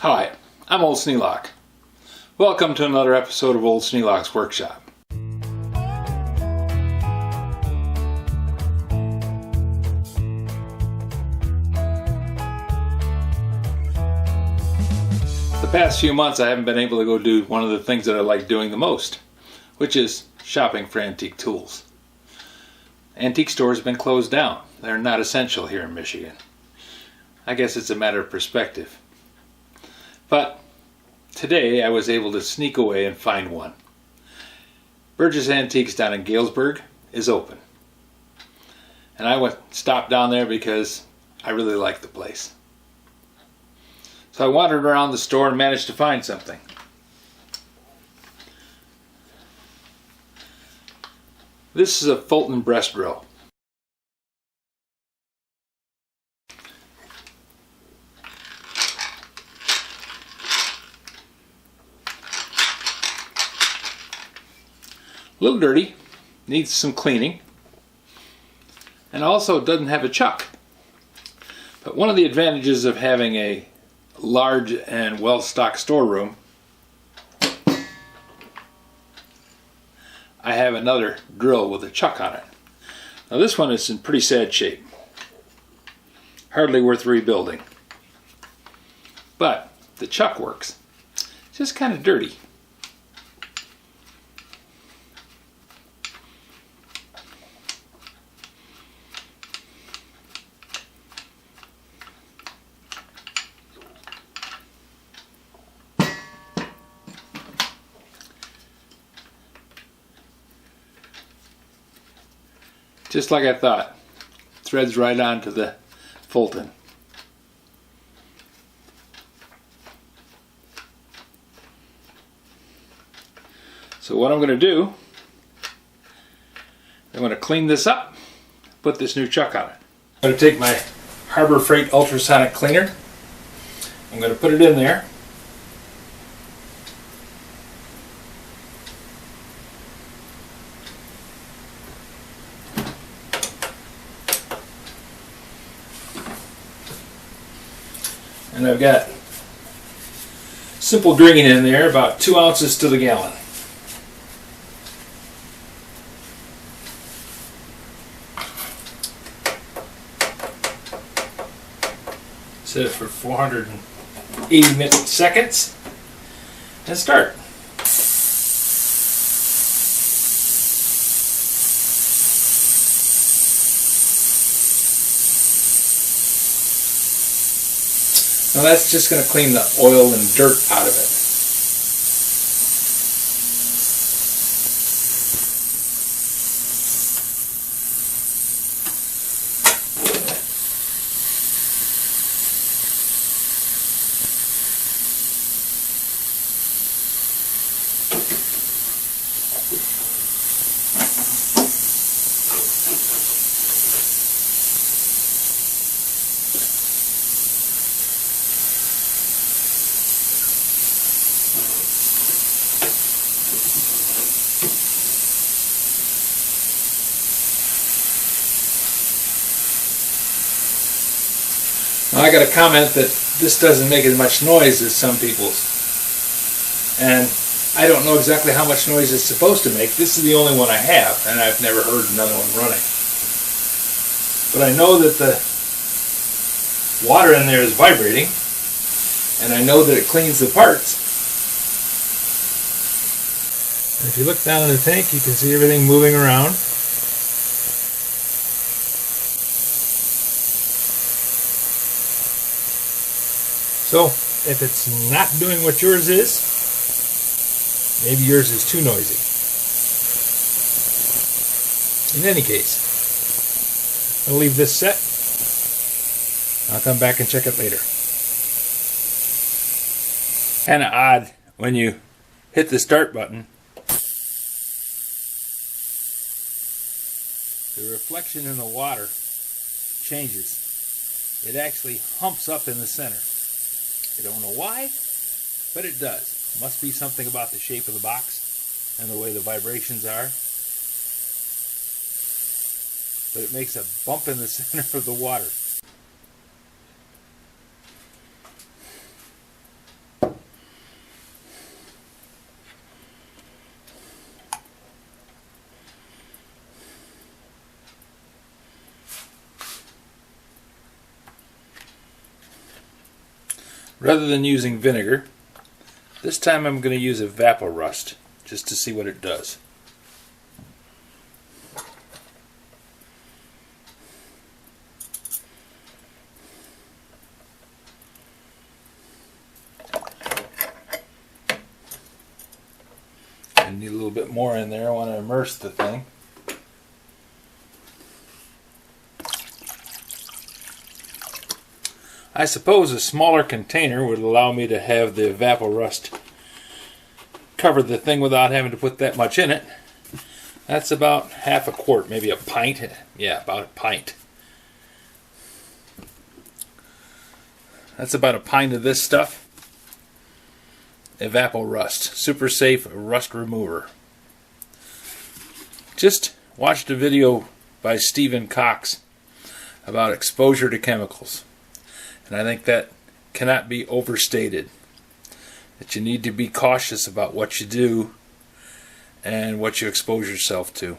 Hi, I'm Old Sneelock. Welcome to another episode of Old Sneelock's Workshop. The past few months I haven't been able to go do one of the things that I like doing the most, which is shopping for antique tools. Antique stores have been closed down. They're not essential here in Michigan. I guess it's a matter of perspective. But today I was able to sneak away and find one. Burgess Antiques down in Galesburg is open. And I stopped down there because I really like the place. So I wandered around the store and managed to find something. This is a Fulton breast drill. A little dirty, needs some cleaning, and also doesn't have a chuck. But one of the advantages of having a large and well-stocked storeroom, I have another drill with a chuck on it. Now this one is in pretty sad shape. Hardly worth rebuilding. But the chuck works. It's just kind of dirty. Just like I thought, threads right onto the Fulton. So what I'm going to do, I'm going to clean this up, put this new chuck on it. I'm going to take my Harbor Freight ultrasonic cleaner, I'm going to put it in there. And I've got simple drinking in there, about 2 ounces to the gallon. Set it for 480 seconds and start. Now that's just going to clean the oil and dirt out of it. Now I got a comment that this doesn't make as much noise as some people's, and I don't know exactly how much noise it's supposed to make. This is the only one I have, and I've never heard another one running. But I know that the water in there is vibrating, and I know that it cleans the parts. And if you look down in the tank, you can see everything moving around. So, if it's not doing what yours is, maybe yours is too noisy. In any case, I'll leave this set. I'll come back and check it later. Kind of odd when you hit the start button. The reflection in the water changes. It actually humps up in the center. I don't know why, but it does. Must be something about the shape of the box and the way the vibrations are. But it makes a bump in the center of the water. Rather than using vinegar, this time I'm going to use Evaporust just to see what it does. I need a little bit more in there. I want to immerse the thing. I suppose a smaller container would allow me to have the Evaporust cover the thing without having to put that much in it. That's about half a quart, maybe a pint. Yeah, about a pint. That's about a pint of this stuff. Evaporust, super safe rust remover. Just watched a video by Stephen Cox about exposure to chemicals. And I think that cannot be overstated. That you need to be cautious about what you do and what you expose yourself to.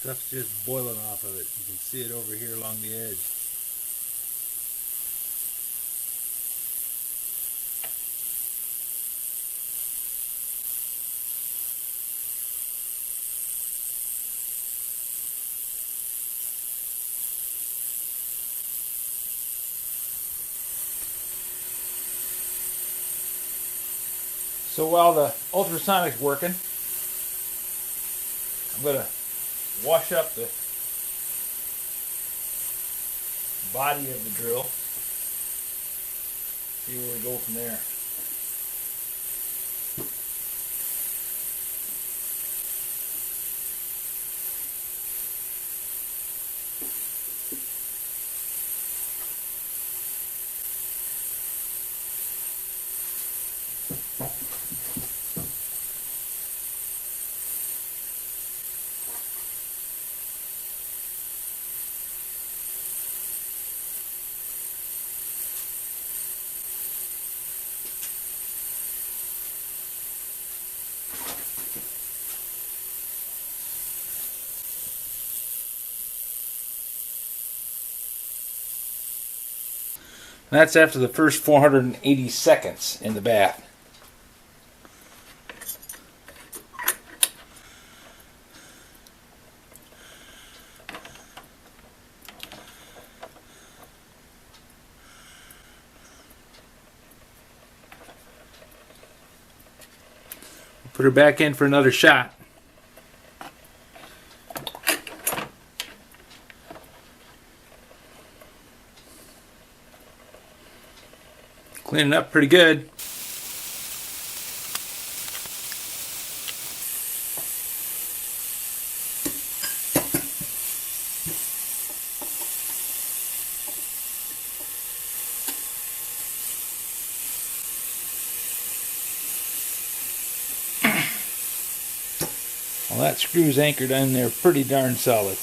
Stuff's just boiling off of it. You can see it over here along the edge. So while the ultrasonic's working, I'm going to wash up the body of the drill. See where we go from there. And that's after the first 480 seconds in the bath. Put her back in for another shot. Cleaning up pretty good. Well, that screw's anchored in there pretty darn solid.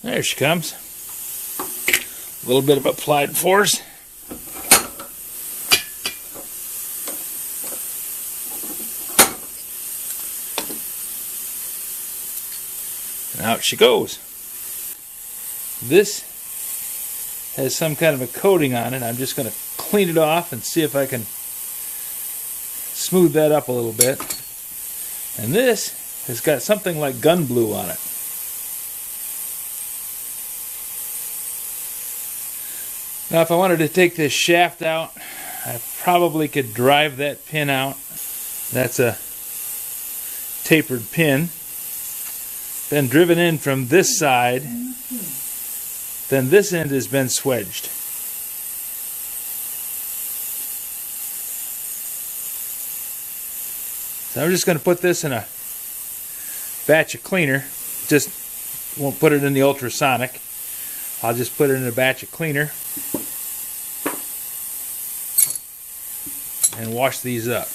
There she comes. A little bit of applied force. And out she goes. This has some kind of a coating on it. I'm just going to clean it off and see if I can smooth that up a little bit. And this has got something like gun blue on it. Now if I wanted to take this shaft out, I probably could drive that pin out. That's a tapered pin. Been driven in from this side. Then this end has been swedged. So I'm just going to put this in a batch of cleaner. Just won't put it in the ultrasonic. I'll just put it in a batch of cleaner and wash these up.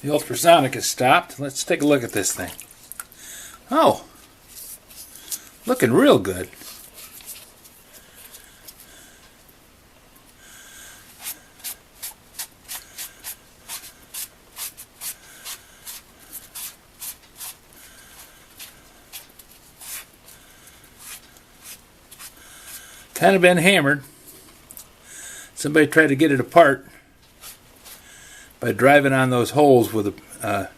The ultrasonic is stopped. Let's take a look at this thing. Oh, looking real good. Kind of been hammered. Somebody tried to get it apart by driving on those holes with a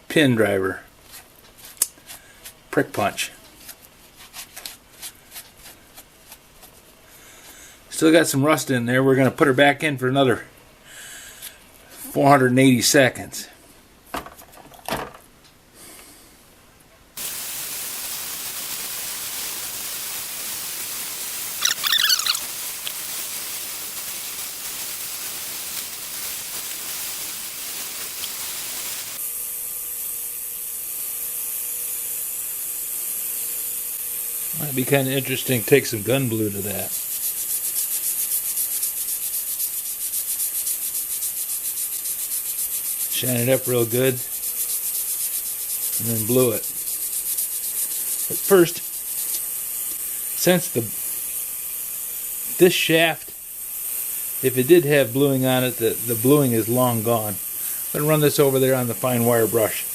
pin driver. Prick punch. Still got some rust in there. We're going to put her back in for another 480 seconds. Might be kind of interesting to take some gun blue to that. Shine it up real good and then blue it. But first, since this shaft, if it did have bluing on it, the bluing is long gone. I'm going to run this over there on the fine wire brush.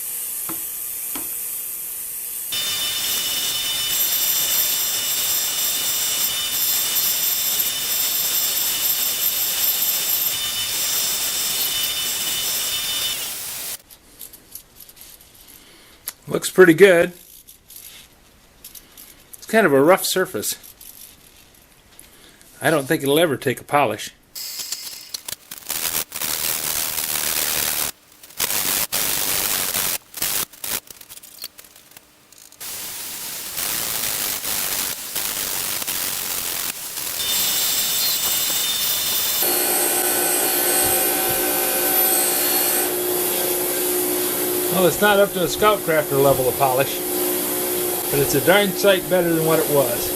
Looks pretty good. It's kind of a rough surface. I don't think it'll ever take a polish. Well, it's not up to a Scout Crafter level of polish, but it's a darn sight better than what it was.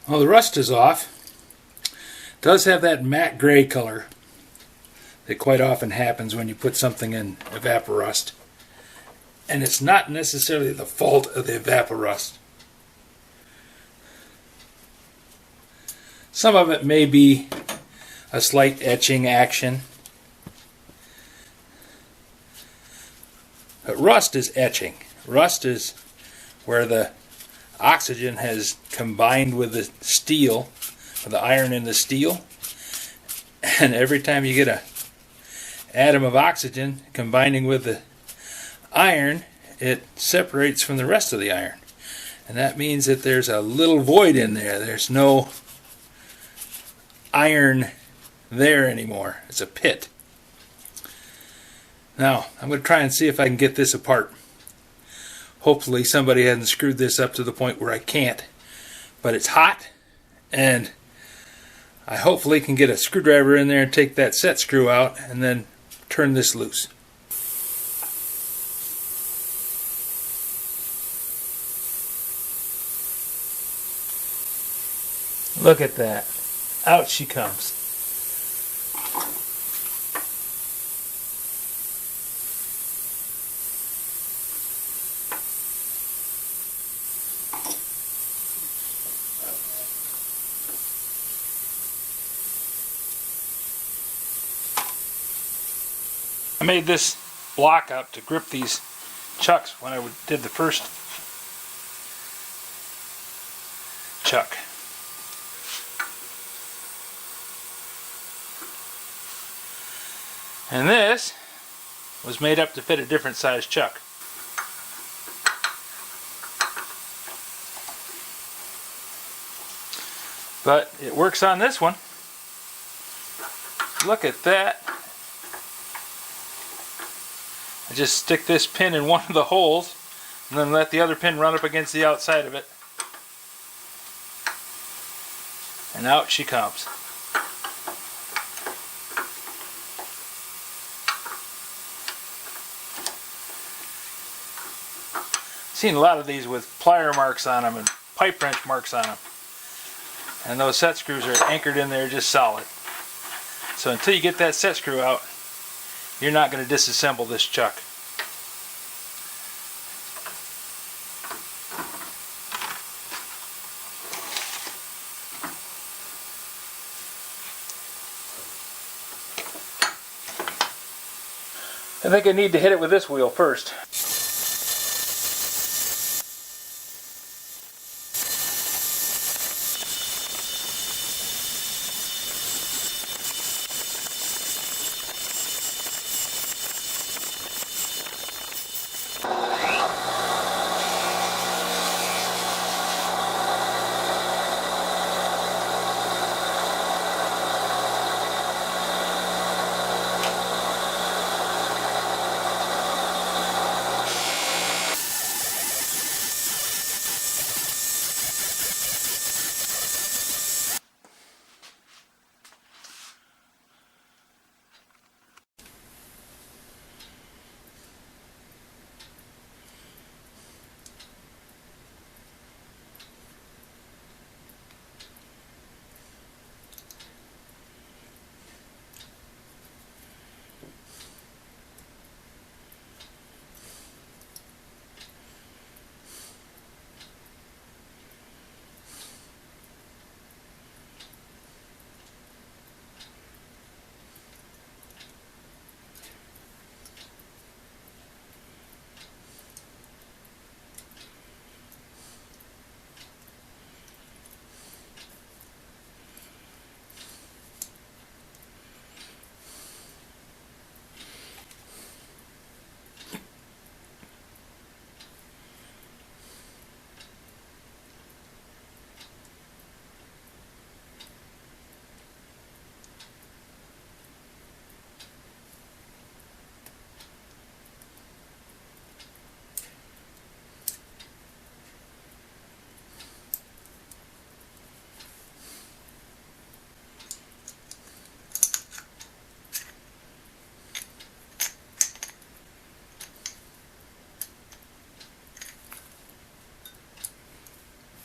Well, the rust is off. It does have that matte gray color that quite often happens when you put something in evaporust. And it's not necessarily the fault of the evaporust. Some of it may be a slight etching action. But rust is etching. Rust is where the oxygen has combined with the steel, or the iron in the steel. And every time you get an atom of oxygen combining with the iron, it separates from the rest of the iron, and that means that there's a little void in there. There's no iron there anymore. It's a pit. Now I'm going to try and see if I can get this apart. Hopefully somebody hasn't screwed this up to the point where I can't, but it's hot, and I hopefully can get a screwdriver in there and take that set screw out and then turn this loose. Look at that. Out she comes. I made this block up to grip these chucks when I did the first chuck. And this was made up to fit a different size chuck. But it works on this one. Look at that. I just stick this pin in one of the holes and then let the other pin run up against the outside of it. And out she comes. Seen a lot of these with plier marks on them and pipe wrench marks on them. And those set screws are anchored in there just solid. So until you get that set screw out, you're not going to disassemble this chuck. I think I need to hit it with this wheel first.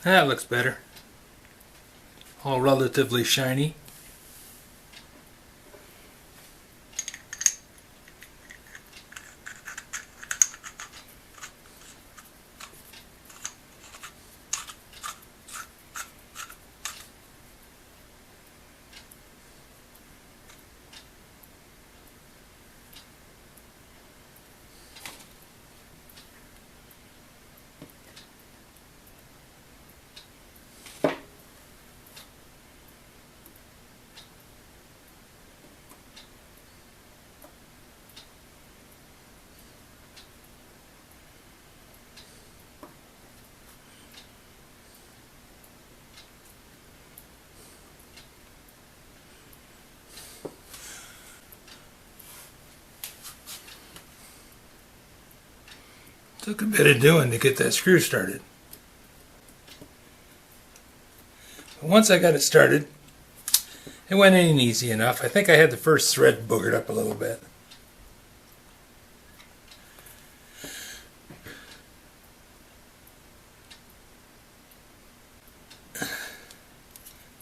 That looks better. All relatively shiny. Took a bit of doing to get that screw started. But once I got it started, it went in easy enough. I think I had the first thread boogered up a little bit.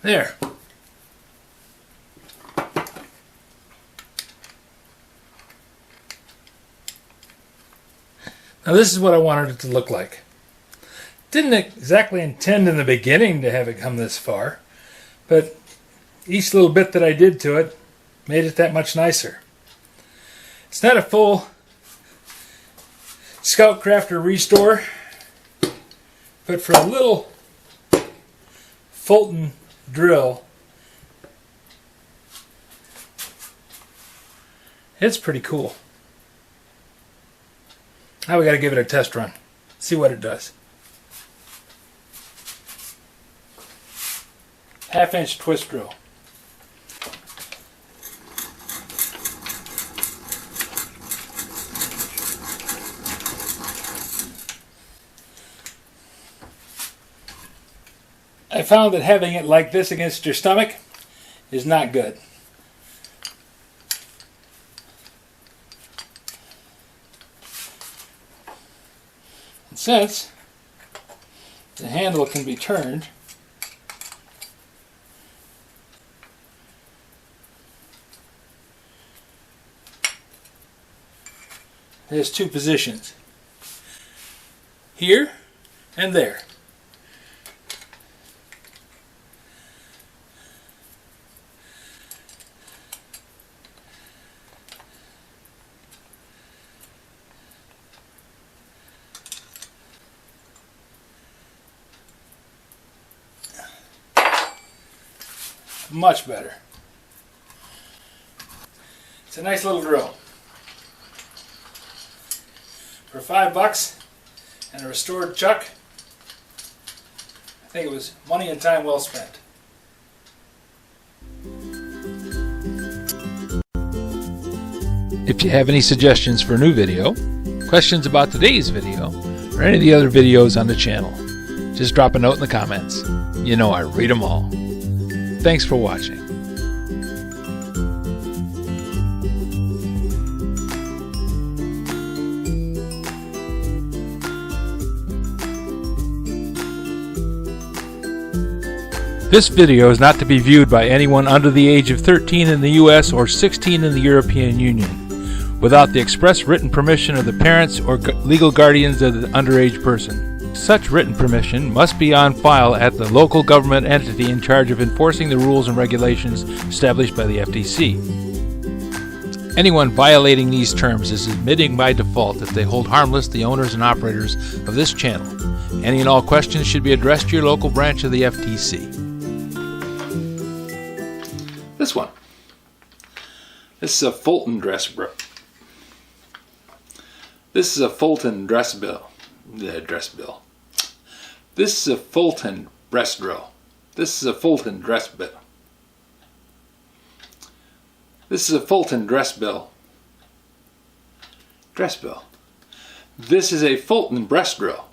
There. Now this is what I wanted it to look like. Didn't exactly intend in the beginning to have it come this far, but each little bit that I did to it made it that much nicer. It's not a full Scout Crafter restore, but for a little Fulton drill, it's pretty cool. Now we got to give it a test run, see what it does. 1/2-inch twist drill. I found that having it like this against your stomach is not good. And since the handle can be turned, there's two positions, here and there. Much better. It's a nice little drill. For $5 and a restored chuck, I think it was money and time well spent. If you have any suggestions for a new video, questions about today's video, or any of the other videos on the channel, just drop a note in the comments. You know I read them all. Thanks for watching. This video is not to be viewed by anyone under the age of 13 in the U.S. or 16 in the European Union, without the express written permission of the parents or legal guardians of the underage person. Such written permission must be on file at the local government entity in charge of enforcing the rules and regulations established by the FTC. Anyone violating these terms is admitting by default that they hold harmless the owners and operators of this channel. Any and all questions should be addressed to your local branch of the FTC. This one. This is a Fulton dress bill. This is a Fulton dress bill. This is a Fulton breast drill. This is a Fulton dress bill. This is a Fulton dress bill. Dress bill. This is a Fulton breast drill.